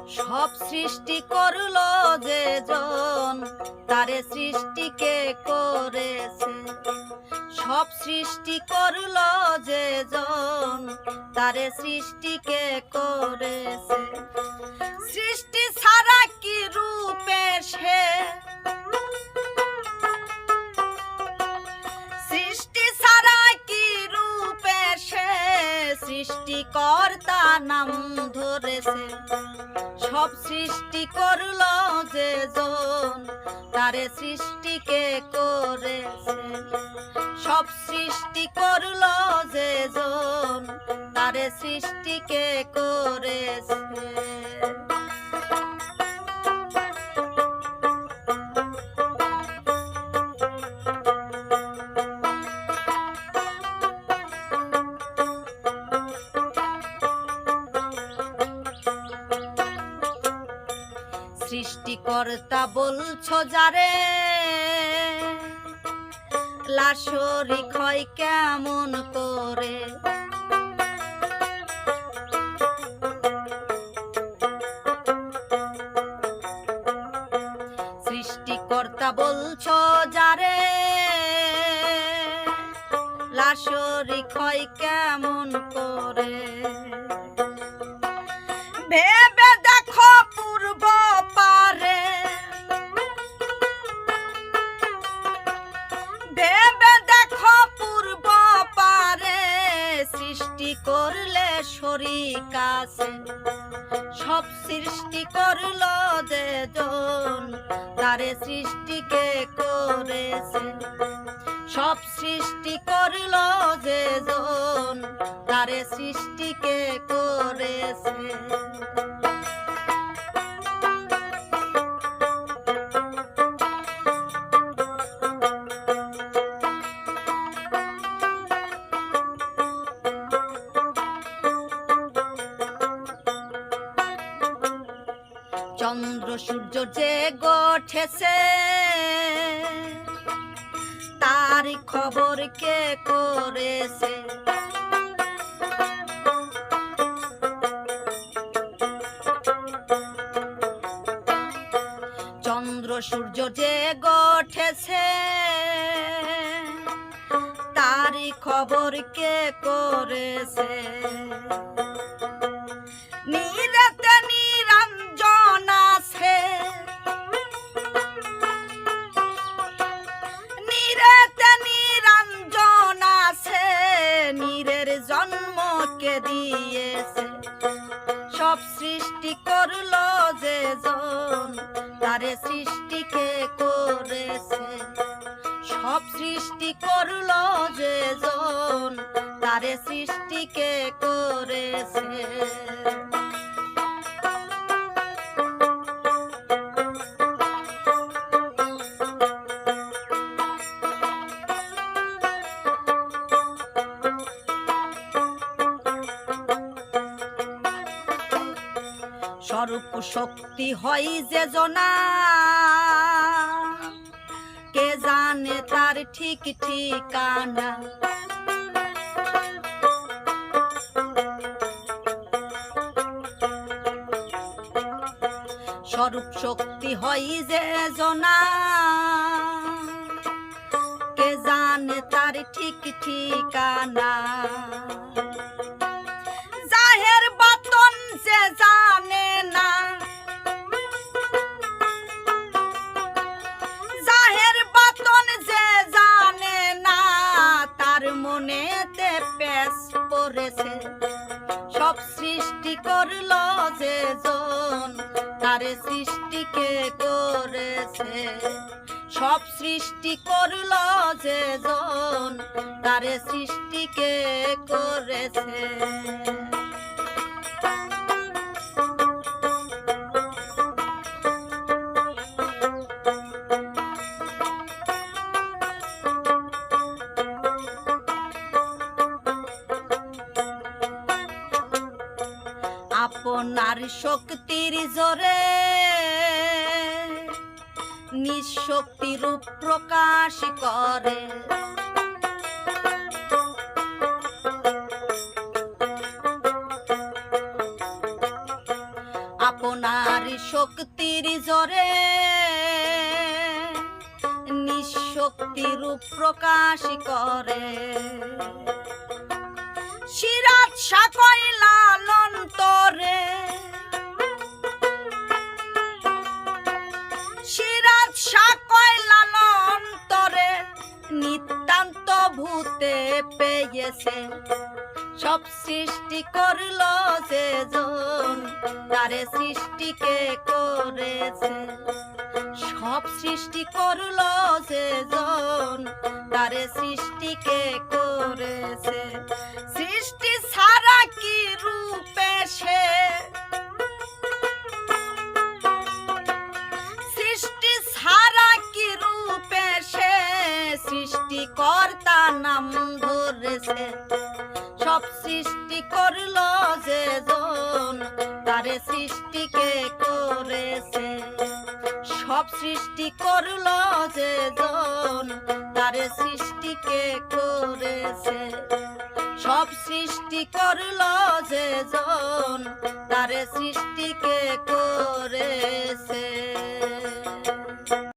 সব সৃষ্টি করলো যে জন তারে সৃষ্টি কে করেছে। সব সৃষ্টি করলো যে জন তারে সৃষ্টি কে করেছে। সৃষ্টি ছাড়া কি রূপে সে, সৃষ্টি ছাড়া কি রূপে সে সৃষ্টিকর্তা নাম ধরেছে। সব সৃষ্টি করলো যে জন তারে সৃষ্টি কে করেছে। সব সৃষ্টি করলো যে জন তারে সৃষ্টি কে করেছে। সৃষ্টিকর্তা বলছো যারে লাশরিক হয় কেমন করে। সৃষ্টিকর্তা বলছো যারে লাশরিক হয় কেমন করে। ভেবে দেখো পূর্ব পারে, ভেবে দেখো পূর্ব পারে সৃষ্টি করলে শরীক আছে। সব সৃষ্টি করলো যে জন তারে সৃষ্টি কে করেছে। সব সৃষ্টি করলো যে জন তারে সৃষ্টি কে করেছে। চন্দ্র সূর্য যে গঠেছে তার খবর কে করেছে। চন্দ্র সূর্য যে গঠেছে তার খবর কে করেছে। নিরাতে নিরঞ্জন আছে, নিরাতে নিরঞ্জন আছে নীরের জন্ম কে দিয়েছে। সব সৃষ্টি করলো যে জন তারে সৃষ্টি কে করেছে। সব সৃষ্টি করলো যে জন তারে সৃষ্টি কে করেছে। স্বরূপ শক্তি হয় যে জনা কে জানে তার ঠিক ঠিকানা। স্বরূপ শক্তি হয় যে জনা কে জানে তার ঠিক ঠিকানা। জাহের বাতন যে জানে না, জাহের বাতন যে জানে না তার মনেতে পেশ পড়েছে। সব সৃষ্টি করলো যে জন তারে সৃষ্টি কে করেছে। সব সৃষ্টি করলো যে জন তারে সৃষ্টি কে করেছে। আপনার শক্তির জোরে নিঃশক্তি রূপ প্রকাশ করে। আপনার শক্তির জোরে নিঃশক্তি রূপ প্রকাশ করে। সিরাজ সাকয় লালন তরে, সিরাজ সাকয় লালন তরে নিতান্ত ভূতে পেয়েছে। সব সৃষ্টি করল যে জন তারে সৃষ্টিকে করেছে। সব সৃষ্টি করল যে জন তারে সৃষ্টিকে করেছে। সৃষ্টি ছাড়া কি রূপে সে, সৃষ্টি ছাড়া কি রূপে সে সৃষ্টিকর্তা নাম ধরেছে। সব সৃষ্টি করল যে জন তারে সৃষ্টিকে করেছে। সব সৃষ্টি করল যে জন তারে সৃষ্টিকে করেছে। সব সৃষ্টি করল যে জন তারে সৃষ্টিকে করেছে।